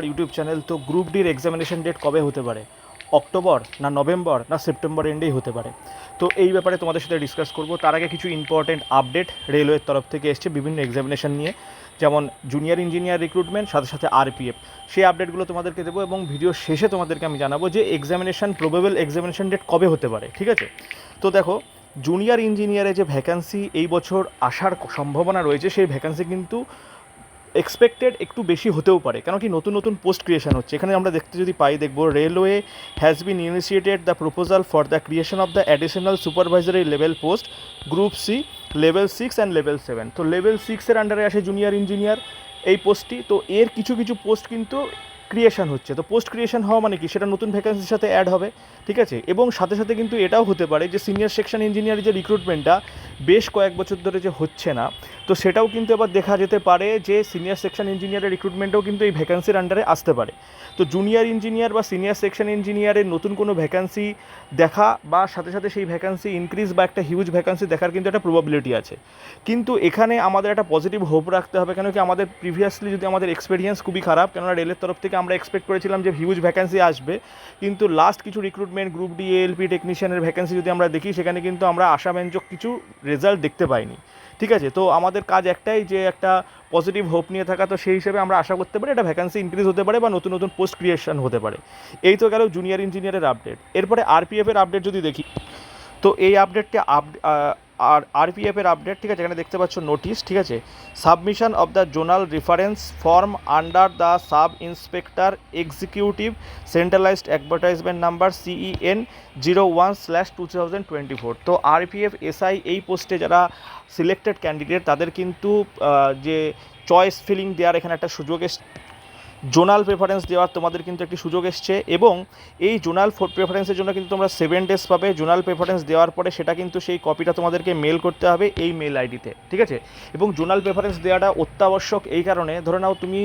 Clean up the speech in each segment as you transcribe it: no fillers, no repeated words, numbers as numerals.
YouTube channel. তো group ডির examination date কবে হতে পারে? অক্টোবর না নভেম্বর না সেপ্টেম্বর এন্ডেই হতে পারে। তো এই ব্যাপারে তোমাদের সাথে ডিসকাস করব। তার আগে কিছু ইম্পর্টেন্ট আপডেট রেলওয়ের তরফ থেকে এসছে বিভিন্ন এক্সামিনেশন নিয়ে, যেমন জুনিয়র ইঞ্জিনিয়ার রিক্রুটমেন্ট, সাথে সাথে আরপিএফ। সেই আপডেটগুলো তোমাদেরকে দেবো এবং ভিডিও শেষে তোমাদেরকে আমি জানাবো যে প্রবেবল এক্সামিনেশন ডেট কবে হতে পারে। ঠিক আছে? তো দেখো, জুনিয়র ইঞ্জিনিয়ারে যে ভ্যাকান্সি এই বছর আসার সম্ভাবনা রয়েছে, সেই ভ্যাকান্সি কিন্তু এক্সপেক্টেড একটু বেশি হতেও পারে, কেন কি নতুন নতুন পোস্ট ক্রিয়েশন হচ্ছে। এখানে আমরা দেখবো railway has been initiated the proposal for the creation of the additional supervisory level post group C, level 6 and level 7। তো লেভেল 6-এর আন্ডারে আসে জুনিয়র ইঞ্জিনিয়ার এই পোস্টটি। তো এর কিছু কিছু পোস্ট কিন্তু ক্রিয়েশন হচ্ছে। তো পোস্ট ক্রিয়েশন হওয়া মানে কি, সেটা নতুন ভ্যাকেন্সির সাথে অ্যাড হবে। ঠিক আছে? এবং সাথে সাথে কিন্তু এটাও হতে পারে যে সিনিয়র সেকশন ইঞ্জিনিয়ারের যে রিক্রুটমেন্টটা বেশ কয়েক বছর ধরে যে হচ্ছে না, তো সেটাও কিন্তু এবার দেখা যেতে পারে যে সিনিয়র সেকশন ইঞ্জিনিয়ারের রিক্রুটমেন্টও কিন্তু এই ভ্যাকেন্সির আন্ডারে আসতে পারে। তো জুনিয়র ইঞ্জিনিয়ার বা সিনিয়র সেকশন ইঞ্জিনিয়ারের নতুন কোনো ভ্যাকেন্সি দেখা বা সাথে সাথে সেই ভ্যাকেন্সি ইনক্রিজ বা একটা হিউজ ভ্যাকেন্সি দেখার কিন্তু একটা প্রবাবিলিটি আছে। কিন্তু এখানে আমাদের একটা পজিটিভ হোপ রাখতে হবে, কেন কি আমাদের প্রিভিয়াসলি যদি আমাদের এক্সপিরিয়েন্স খুবই খারাপ, কেননা রেলের তরফ থেকে আমরা এক্সপেক্ট করেছিলাম যে হিউজ ভ্যাকেন্সি আসবে, কিন্তু লাস্ট কিছু রিক্রুটমেন্ট গ্রুপ ডি এএলপি টেকনিশিয়ানের ভ্যাকেন্সি যদি আমরা দেখি, সেখানে কিন্তু আমরা আশাব্যঞ্জক কিছু রেজাল্ট দেখতে পাইনি। ঠিক আছে? তো আমাদের কাজ একটাই, যে একটা পজিটিভ হোপ নিয়ে থাকা। তো সেই হিসেবে আমরা আশা করতে পারি এটা ভ্যাকেন্সি ইনক্রিজ হতে পারে বা নতুন নতুন পোস্ট ক্রিয়েশন হতে পারে। এই তো গেল জুনিয়র ইঞ্জিনিয়ারের আপডেট। এরপরে আরপিএফের আপডেট যদি দেখি, তো এই আপডেটটা আর আরপিএফের আপডেট। ঠিক আছে? এখানে দেখতে পাচ্ছ নোটিশ। ঠিক আছে? Submission of the zonal reference form under the sub inspector executive centralised advertisement number CEN 01/2024। তো আরপিএফ এসআই এই পোস্টে যারা সিলেক্টেড ক্যান্ডিডেট, তাদের কিন্তু যে চয়েস ফিলিং দেওয়ার এখানে একটা সুযোগ এসছে, জোনাল প্রেফারেন্স দেওয়ার তোমাদের কিন্তু একটি সুযোগ এসছে। এবং এই জোনাল প্রেফারেন্সের জন্য কিন্তু তোমরা 7 ডেজ পাবে। জোনাল প্রেফারেন্স দেওয়ার পরে সেটা কিন্তু সেই কপিটা তোমাদেরকে মেল করতে হবে এই মেল আইডিতে। ঠিক আছে? এবং জোনাল প্রেফারেন্স দেওয়াটা অত্যাবশ্যক এই কারণে, ধরে নাও তুমি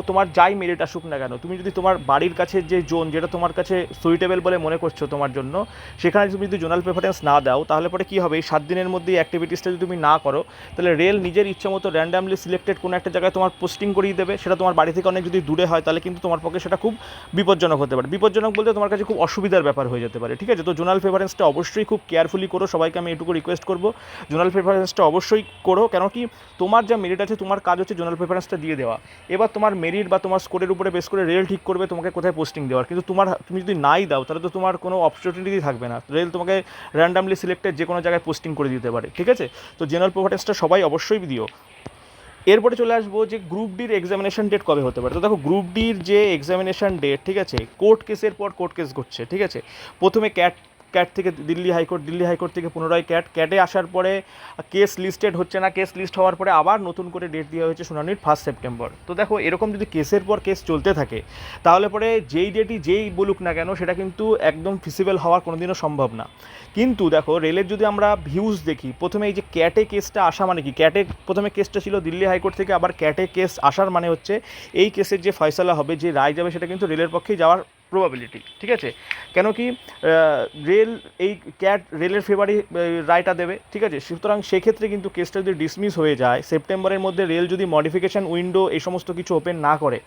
তোমার যাই মেরিট আসুক না কেন, তুমি যদি তোমার বাড়ির কাছে যে জোন, যেটা তোমার কাছে সুইটেবল বলে মনে করছো তোমার জন্য, সেখানে তুমি যদি জোনাল প্রেফারেন্স না দাও, তাহলে পরে কী হবে, এই 7 দিনের মধ্যে এই অ্যাক্টিভিটিসটা যদি তুমি না করো, তাহলে রেল নিজের ইচ্ছা মতো র্যান্ডামলি সিলেক্টেড কোনো একটা জায়গায় তোমার পোস্টিং করিয়ে দেবে। সেটা তোমার বাড়ি থেকে অনেক যদি দূরে হয়, তাহলে কিন্তু তোমার পক্ষে সেটা খুব বিপজ্জনক হতে পারে। বিপজ্জনক বলতে তোমার কাছে খুব অসুবিধার ব্যাপার হয়ে যেতে পারে। ঠিক আছে? তো জোনাল প্রেফারেন্সটা অবশ্যই খুব কেয়ারফুলি করো। সবাইকে আমি এটুকু রিকোয়েস্ট করবো, জোনাল প্রেফারেন্সটা অবশ্যই করো। কেন কি তোমার যা মেরিট আছে, তোমার কাজ হচ্ছে জোনাল প্রেফারেন্সটা দিয়ে দেওয়া। এবার তোমার মেরিট বা তোমার স্কোরের উপরে বেস করে রেল ঠিক করবে তোমাকে কোথায় পোস্টিং দেওয়ার। কিন্তু তুমি যদি নাই দাও, তাহলে তো তোমার কোনো অপরচুনিটি থাকবে না। রেল তোমাকে র্যান্ডামলি সিলেক্টেড যে কোনো জায়গায় পোস্টিং করে দিতে পারে। ঠিক আছে? তো জেনারেল প্রেফারেন্সটা সবাই অবশ্যই দিও। এরপরে চলে আসবো যে গ্রুপ ডির এক্সামিনেশন ডেট কবে হতে পারে। তো দেখো, গ্রুপ ডির যে এক্সামিনেশন ডেট, ঠিক আছে, কোর্ট কেসের পর কোর্ট কেস ঘটছে। ঠিক আছে? প্রথমে ক্যাট থেকে দিল্লি হাইকোর্ট থেকে পুনরায় ক্যাটে আসার পরে কেস লিস্টেড হচ্ছে না, কেস লিস্ট হওয়ার পরে আবার নতুন করে ডেট দেওয়া হয়েছে শুনানির 1 সেপ্টেম্বর। তো দেখো, এরকম যদি কেসের পর কেস চলতে থাকে, তাহলে পরে যেই বলুক না কেন, সেটা কিন্তু একদম ফিজিবল হওয়ার কোনোদিনও সম্ভব না। কিন্তু দেখো, রেলের যদি আমরা ভিউজ দেখি, প্রথমে এই যে ক্যাটে কেসটা আসা মানে কি, ক্যাটে প্রথমে কেসটা ছিল দিল্লি হাইকোর্ট থেকে, আবার ক্যাটে কেস আসার মানে হচ্ছে এই কেসের যে ফয়সালা হবে, যে রায় যাবে, সেটা কিন্তু রেলের পক্ষেই যাওয়ার প্রবাবিলিটি। ঠিক আছে? কেন কি রেলের ফেভারি রায়টা দেবে। ঠিক আছে? সুতরাং সেক্ষেত্রে কিন্তু কেসটা যদি ডিসমিস হয়ে যায়, সেপ্টেম্বরের মধ্যে রেল যদি মডিফিকেশান উইন্ডো এই সমস্ত কিছু ওপেন না করে,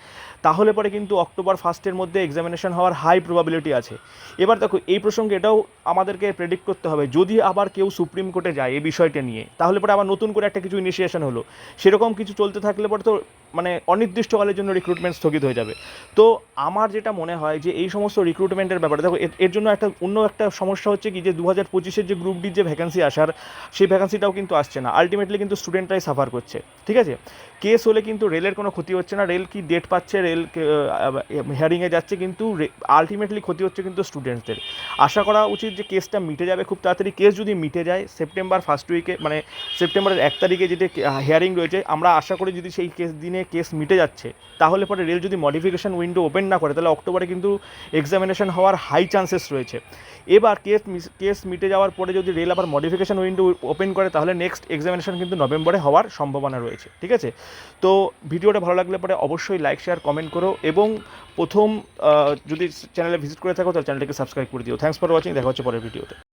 তাহলে পরে কিন্তু অক্টোবর 1 মধ্যে এক্সামিনেশন হওয়ার হাই প্রবাবিলিটি আছে। এবার দেখো, এই প্রসঙ্গে এটাও আমাদেরকে প্রেডিক্ট করতে হবে, যদি আবার কেউ সুপ্রিম কোর্টে যায় এই বিষয়টা নিয়ে, তাহলে পরে আবার নতুন করে একটা কিছু ইনিশিয়েশন হলো, সেরকম কিছু চলতে থাকলে পরে তো মানে অনির্দিষ্টকালের জন্য রিক্রুটমেন্ট স্থগিত হয়ে যাবে। তো আমার যেটা মনে হয় যে এই সমস্ত রিক্রুটমেন্টের ব্যাপারে দেখো, এর জন্য অন্য একটা সমস্যা হচ্ছে কি, যে 2025-এর যে গ্রুপ ডির যে ভ্যাকেন্সি আসার, সেই ভ্যাকেন্সিটাও কিন্তু আসছে না। আলটিমেটলি কিন্তু স্টুডেন্টরাই সাফার করছে। ঠিক আছে? কেস হলে কিন্তু রেলের কোনো ক্ষতি হচ্ছে না, রেল কি ডেট পাচ্ছে, রেল হিয়ারিংয়ে যাচ্ছে, কিন্তু আলটিমেটলি ক্ষতি হচ্ছে কিন্তু স্টুডেন্টসদের। আশা করা উচিত যে কেসটা মিটে যাবে খুব তাড়াতাড়ি। কেস যদি মিটে যায় সেপ্টেম্বর 1 উইকে, মানে সেপ্টেম্বরের 1 তারিখে যেটা হিয়ারিং রয়েছে, আমরা আশা করি যদি সেই কেস মিটে যাচ্ছে, তাহলে পরে রেল যদি মডিফিকেশান উইন্ডো ওপেন না করে, তাহলে অক্টোবরে কিন্তু এক্সামিনেশন হওয়ার হাই চান্সেস রয়েছে। এবার কেস মিটে যাওয়ার পরে যদি রেল আবার মডিফিকেশান উইন্ডো ওপেন করে, তাহলে নেক্সট এক্সামিনেশন কিন্তু নভেম্বরে হওয়ার সম্ভাবনা রয়েছে। ঠিক আছে? তো ভিডিওটা ভালো লাগলে পরে অবশ্যই লাইক, শেয়ার, কমেন্ট করো, এবং প্রথম যদি চ্যানেলে ভিজিট করে থাকো, তাহলে চ্যানেলটাকে সাবস্ক্রাইব করে দিও। Thanks for watching. দেখা হচ্ছে পরের ভিডিওতে।